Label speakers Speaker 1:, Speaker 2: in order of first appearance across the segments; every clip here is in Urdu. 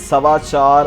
Speaker 1: $4.25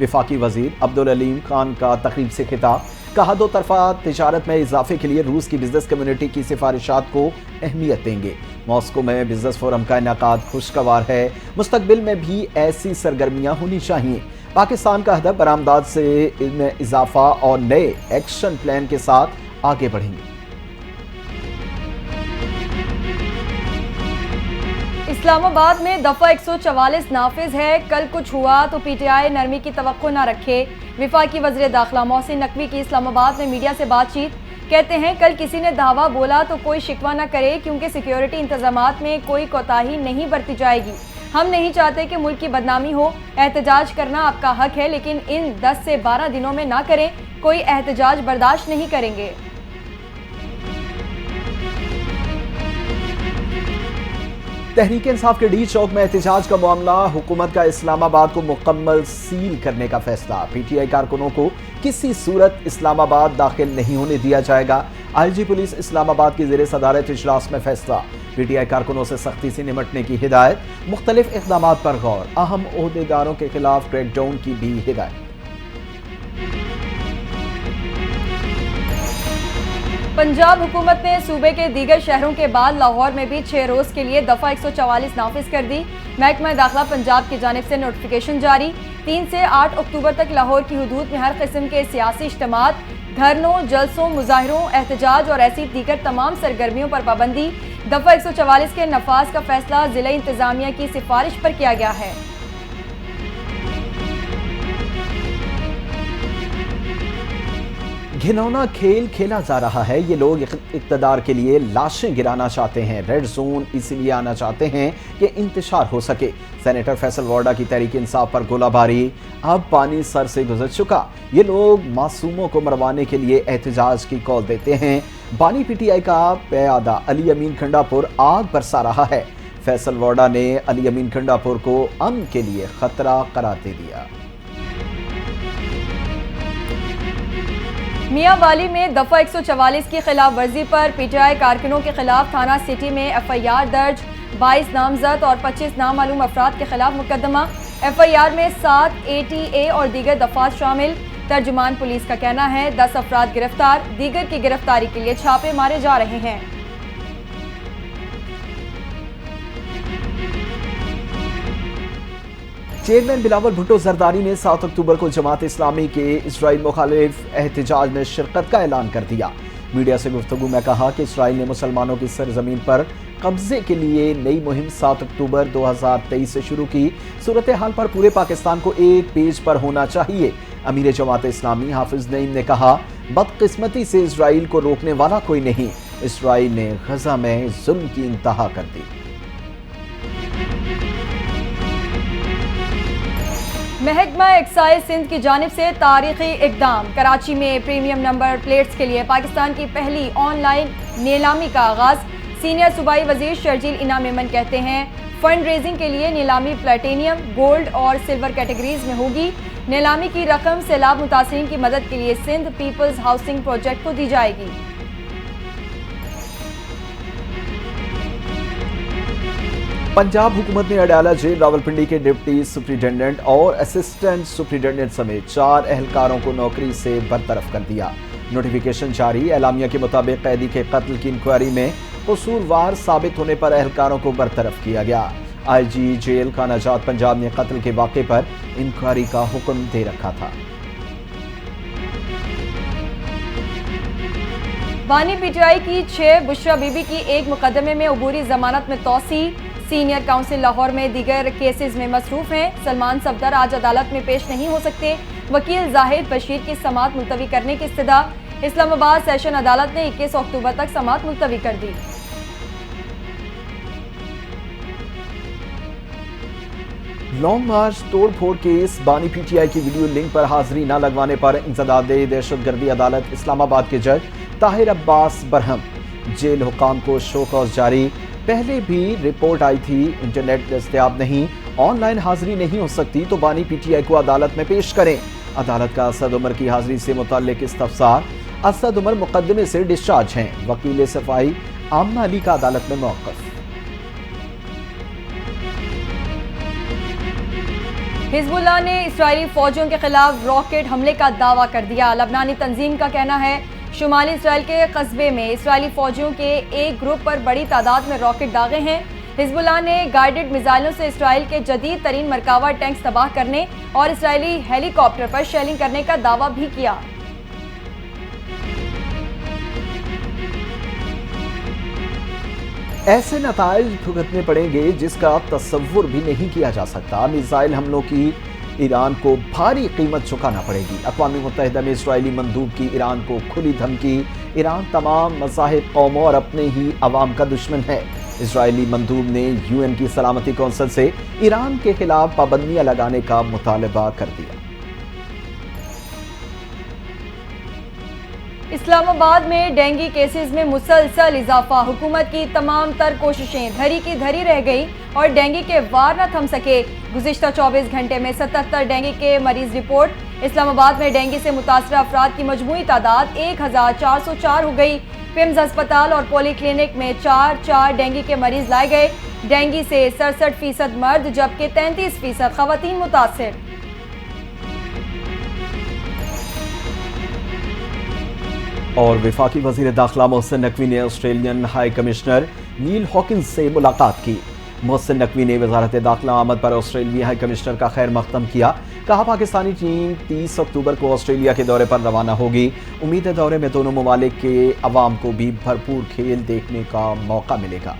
Speaker 1: وفاقی وزیر عبدالعلیم خان کا تقریب سے خطاب، کہا دو طرفہ تجارت میں اضافے کے لیے روس کی بزنس کمیونٹی کی سفارشات کو اہمیت دیں گے۔ ماسکو میں بزنس فورم کا انعقاد خوشگوار ہے، مستقبل میں بھی ایسی سرگرمیاں ہونی چاہیے۔ پاکستان کا ہدف برآمدات سے میں اضافہ اور نئے ایکشن پلان کے ساتھ آگے بڑھیں گے۔
Speaker 2: اسلام آباد میں دفعہ 144 نافذ ہے، کل کچھ ہوا تو پی ٹی آئی نرمی کی توقع نہ رکھے۔ وفاقی وزیر داخلہ محسن نقوی کی اسلام آباد میں میڈیا سے بات چیت، کہتے ہیں کل کسی نے دعویٰ بولا تو کوئی شکوہ نہ کرے کیونکہ سیکیورٹی انتظامات میں کوئی کوتاہی نہیں برتی جائے گی۔ ہم نہیں چاہتے کہ ملک کی بدنامی ہو، احتجاج کرنا آپ کا حق ہے لیکن ان 10 سے 12 دنوں میں نہ کریں، کوئی احتجاج برداشت نہیں کریں گے۔
Speaker 1: تحریک انصاف کے ڈی چوک میں احتجاج کا معاملہ، حکومت کا اسلام آباد کو مکمل سیل کرنے کا فیصلہ، پی ٹی آئی کارکنوں کو کسی صورت اسلام آباد داخل نہیں ہونے دیا جائے گا۔ آئی جی پولیس اسلام آباد کی زیر صدارت اجلاس میں فیصلہ، پی ٹی آئی کارکنوں سے سختی سے نمٹنے کی ہدایت، مختلف اقدامات پر غور، اہم عہدیداروں کے خلاف کریک ڈاؤن کی بھی ہدایت۔
Speaker 2: پنجاب حکومت نے صوبے کے دیگر شہروں کے بعد لاہور میں بھی 6 روز کے لیے دفعہ 144 نافذ کر دی۔ محکمہ داخلہ پنجاب کی جانب سے نوٹیفیکیشن جاری، 3 سے 8 اکتوبر تک لاہور کی حدود میں ہر قسم کے سیاسی اجتماعات، دھرنوں، جلسوں، مظاہروں، احتجاج اور ایسی دیگر تمام سرگرمیوں پر پابندی۔ دفعہ 144 کے نفاذ کا فیصلہ ضلع انتظامیہ کی سفارش پر کیا گیا ہے۔
Speaker 1: گھنونا کھیل کھیلا جا رہا ہے، یہ لوگ اقتدار کے لیے لاشیں گرانا چاہتے ہیں، ریڈ زون اسی لیے آنا چاہتے ہیں کہ انتشار ہو سکے۔ سینیٹر فیصل وارڈا کی تحریک انصاف پر گولہ باری، اب پانی سر سے گزر چکا، یہ لوگ معصوموں کو مروانے کے لیے احتجاج کی کال دیتے ہیں۔ بانی پی ٹی آئی کا پیادہ علی امین کھنڈا پور آگ برسا رہا ہے، فیصل وارڈا نے علی امین کھنڈا پور کو امن کے لیے خطرہ قرار دے دیا۔
Speaker 2: میاں والی میں دفعہ 144 کی خلاف ورزی پر پی ٹی آئی کارکنوں کے خلاف تھانہ سٹی میں ایف آئی آر درج، 22 نامزد اور 25 نامعلوم افراد کے خلاف مقدمہ۔ ایف آئی آر میں 7 اے ٹی اے اور دیگر دفعات شامل۔ ترجمان پولیس کا کہنا ہے 10 افراد گرفتار، دیگر کی گرفتاری کے لیے چھاپے مارے جا رہے ہیں۔
Speaker 1: چیئرمین بلاول بھٹو زرداری نے 7 اکتوبر کو جماعت اسلامی کے اسرائیل مخالف احتجاج میں شرکت کا اعلان کر دیا۔ میڈیا سے گفتگو میں کہا کہ اسرائیل نے مسلمانوں کی سرزمین پر قبضے کے لیے نئی مہم 7 اکتوبر 2023 سے شروع کی، صورتحال پر پورے پاکستان کو ایک پیج پر ہونا چاہیے۔ امیر جماعت اسلامی حافظ نعیم نے کہا بدقسمتی سے اسرائیل کو روکنے والا کوئی نہیں، اسرائیل نے غزہ میں ظلم کی انتہا کر دی۔
Speaker 2: محکمہ ایکسائز سندھ کی جانب سے تاریخی اقدام، کراچی میں پریمیم نمبر پلیٹس کے لیے پاکستان کی پہلی آن لائن نیلامی کا آغاز۔ سینئر صوبائی وزیر شرجیل انعام ایمن کہتے ہیں فنڈ ریزنگ کے لیے نیلامی پلیٹینیم، گولڈ اور سلور کیٹیگریز میں ہوگی۔ نیلامی کی رقم سیلاب متاثرین کی مدد کے لیے سندھ پیپلز ہاؤسنگ پروجیکٹ کو دی جائے گی۔
Speaker 1: پنجاب حکومت نے اڈیالہ جیل راولپنڈی کے ڈپٹی سپرنٹینڈنٹ اور اسسٹنٹ سپرنٹینڈنٹ سمیت 4 اہلکاروں کو نوکری سے برطرف کر دیا۔ نوٹیفیکیشن جاری، اعلامیہ کے مطابق قیدی کے قتل کی انکوائری میں قصوروار ثابت ہونے پر اہلکاروں کو برطرف کیا گیا۔ آئی جی جیل خانہ جات پنجاب نے قتل کے واقعے پر انکوائری کا حکم دے رکھا تھا۔
Speaker 2: بانی پی ٹی آئی کی 6 بشرا بی بی کی ایک مقدمے میں عبوری ضمانت میں توسیع۔ سینئر کونسل لاہور میں دیگر کیسز میں مصروف ہیں۔ سلمان صفدر آج عدالت میں پیش نہیں ہو سکتے، وکیل زاہد بشیر کی سماعت ملتوی کرنے کی استدعا۔ اسلام آباد سیشن عدالت نے 21 اکتوبر تک سماعت ملتوی کر دی۔
Speaker 1: لانگ مارچ توڑ پھوڑ کیس، بانی پی ٹی آئی کی ویڈیو لنک پر حاضری نہ لگوانے پر انسداد دہشت گردی عدالت اسلام آباد کے جج طاہر عباس برہم، جیل حکام کو شو کاز جاری۔ پہلے بھی رپورٹ آئی تھی انٹرنیٹ دستیاب نہیں، آن لائن حاضری نہیں ہو سکتی تو بانی پی ٹی آئی کو عدالت میں پیش کریں۔ عدالت کا اسد عمر کی حاضری سے متعلق استفسار، اسد عمر مقدمے سے ڈسچارج ہیں، وکیل صفائی آمنہ علی کا عدالت میں موقف۔
Speaker 2: حزب اللہ نے اسرائیلی فوجیوں کے خلاف راکٹ حملے کا دعویٰ کر دیا۔ لبنانی تنظیم کا کہنا ہے شمالی اسرائیل کے قصبے میں اسرائیلی فوجیوں کے ایک گروپ پر بڑی تعداد میں راکٹ داغے ہیں۔ حزب اللہ نے گائیڈڈ میزائلوں سے اسرائیل کے جدید ترین مرکبہ ٹینکس تباہ کرنے اور اسرائیلی ہیلی کاپٹر پر شیلنگ کرنے کا دعویٰ بھی کیا۔
Speaker 1: ایسے نتائج بھگتنے پڑیں گے جس کا تصور بھی نہیں کیا جا سکتا۔ میزائل حملوں کی ایران کو بھاری قیمت چکانا پڑے گی۔ اقوام متحدہ میں اسرائیلی مندوب کی ایران کو کھلی دھمکی۔ ایران تمام مذاہب، قوموں اور اپنے ہی عوام کا دشمن ہے۔ اسرائیلی مندوب نے UN کی سلامتی کونسل سے ایران کے خلاف پابندیاں لگانے کا مطالبہ کر دیا۔
Speaker 2: اسلام آباد میں ڈینگی کیسز میں مسلسل اضافہ۔ حکومت کی تمام تر کوششیں دھری کی دھری رہ گئی اور ڈینگی کے وار نہ تھم سکے۔ گزشتہ 24 گھنٹے میں 77 ڈینگی کے مریض رپورٹ۔ اسلام آباد میں ڈینگی سے متاثرہ افراد کی مجموعی تعداد 1404 ہو گئی۔ پیمز ہسپتال اور پولی کلینک میں 4 ڈینگی کے مریض لائے گئے۔ ڈینگی سے 67% مرد جبکہ 33% خواتین متاثر۔
Speaker 1: اور وفاقی وزیر داخلہ محسن نقوی نے آسٹریلین ہائی کمشنر نیل ہاکنز سے ملاقات کی۔ محسن نقوی نے وزارت داخلہ آمد پر آسٹریلوی ہائی کمشنر کا خیر مقدم کیا۔ کہا پاکستانی ٹیم 30 اکتوبر کو آسٹریلیا کے دورے پر روانہ ہوگی۔ امید ہے دورے میں دونوں ممالک کے عوام کو بھی بھرپور کھیل دیکھنے کا موقع ملے گا۔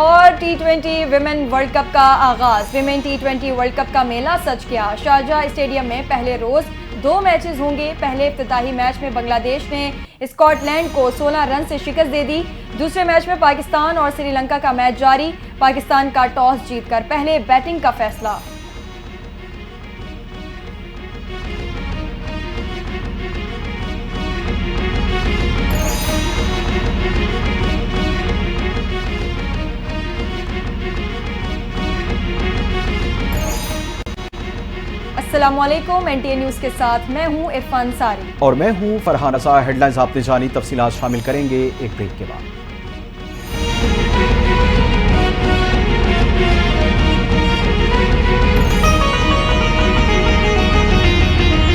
Speaker 2: اور T20 ویمن ورلڈ کپ کا آغاز۔ ویمن T20 ورلڈ کپ کا میلہ سج گیا۔ شارجہ اسٹیڈیم میں پہلے روز 2 میچز ہوں گے۔ پہلے افتتاحی میچ میں بنگلہ دیش نے اسکاٹ لینڈ کو 16 رن سے شکست دے دی۔ دوسرے میچ میں پاکستان اور سری لنکا کا میچ جاری۔ پاکستان کا ٹاس جیت کر پہلے بیٹنگ کا فیصلہ۔ السلام علیکم، NTA نیوز کے ساتھ میں ہوں عرفان ساری
Speaker 1: اور میں ہوں فرحان رضا۔ ہیڈ لائنز آپ نے جانی، تفصیلات شامل کریں گے ایک بریک کے بعد۔